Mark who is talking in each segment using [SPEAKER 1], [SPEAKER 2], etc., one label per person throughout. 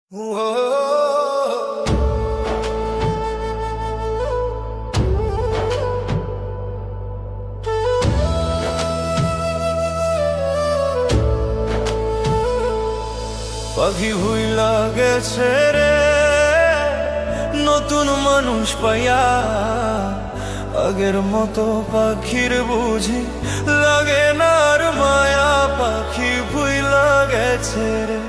[SPEAKER 1] পাখি ভুইলা গেছে রে নতুন মানুষ পাইয়া, আগের মতো পাখির বুঝি লাগে না আর মায়া। পাখি ভুইলা গেছে রে,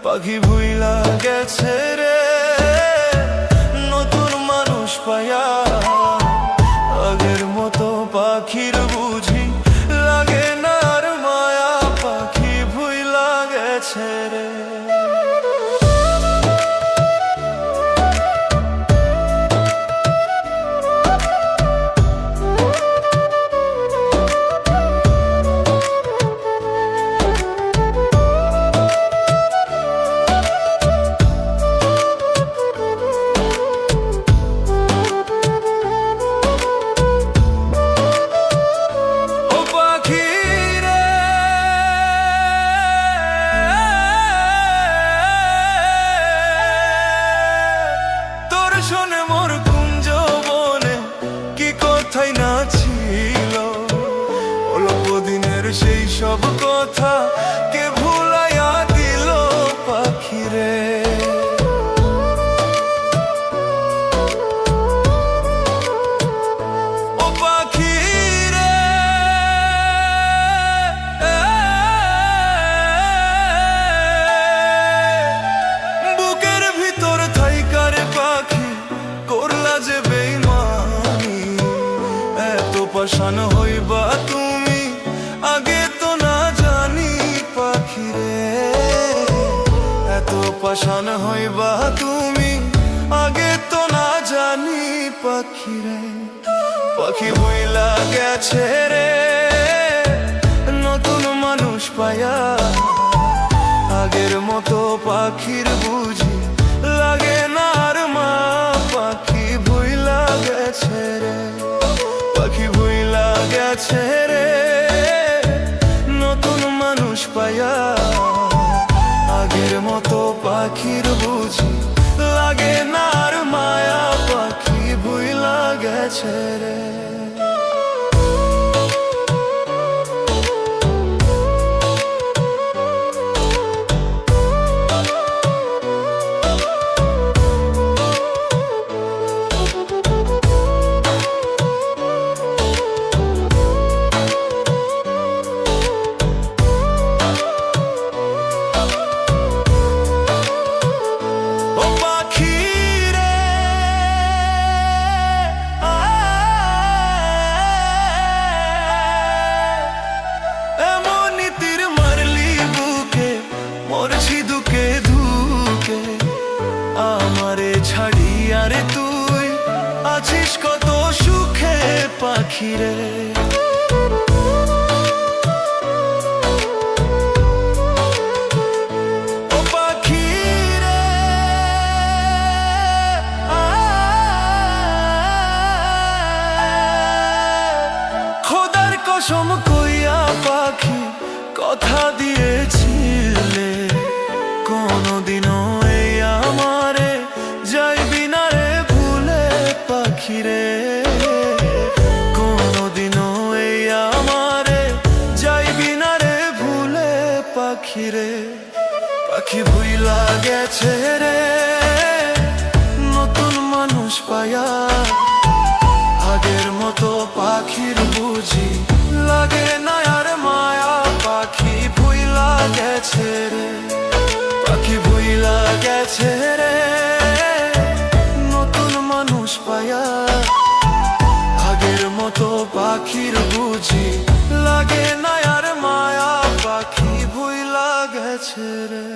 [SPEAKER 1] পাখি ভুইলা গেছে রে নতুন মানুষ পাইয়া, আগের মতো পাখির বুঝি লাগে না আর মায়া। পাখি ভুইলা গেছে রে। শোনে মোর কুঞ্জ বনে কি কথাই না ছিল, অল্প দিনের সেই সব কথা কে ভুলাইয়া দিল পাখিরে। ও পাখিরে বুকের ভিতর থাইকার পাখি করলা যে বেইমানি, এত পাশান হইবা তুমি আগে তো না জানি পাখিরে। এত পাশান হইবা তুমি আগে তো না জানি পাখিরে। পাখি ভুইলা গেছে রে নতুন মানুষ পাইয়া, আগের মতো পাখির বুঝি লাগে না আর মা। পাখি ভুইলা গেছে রে, পাখি ভুইলা গেছে রে নতুন মানুষ পাইয়া, আগের মতো পাখির বুঝি লাগে না আর মায়া। পাখি ভুইলা গেছে রে। আমারে ছাড়িয়া রে তুই আছিস কত সুখে পাখিরে। ও পাখিরে খোদার কসম কইয়া পাখি কথা দিয়েছিলে, কোনদিনও এই আমারে যাইবি না রে ভুলে পাখিরে। কোনদিনও এই আমারে যাইবি না রে ভুলে পাখিরে। পাখি ভুইলা গেছে রে নতুন মানুষ পাইয়া, আগের মতো পাখির বুঝি লাগে না আর মায়া। পাখি ভুইলা গেছে রে, পাখি ভুইলা গেছে রে নতুন মানুষ পাইয়া, আগের মতো পাখির বুঝি লাগে না আর মায়া। পাখি ভুইলা গেছে রে।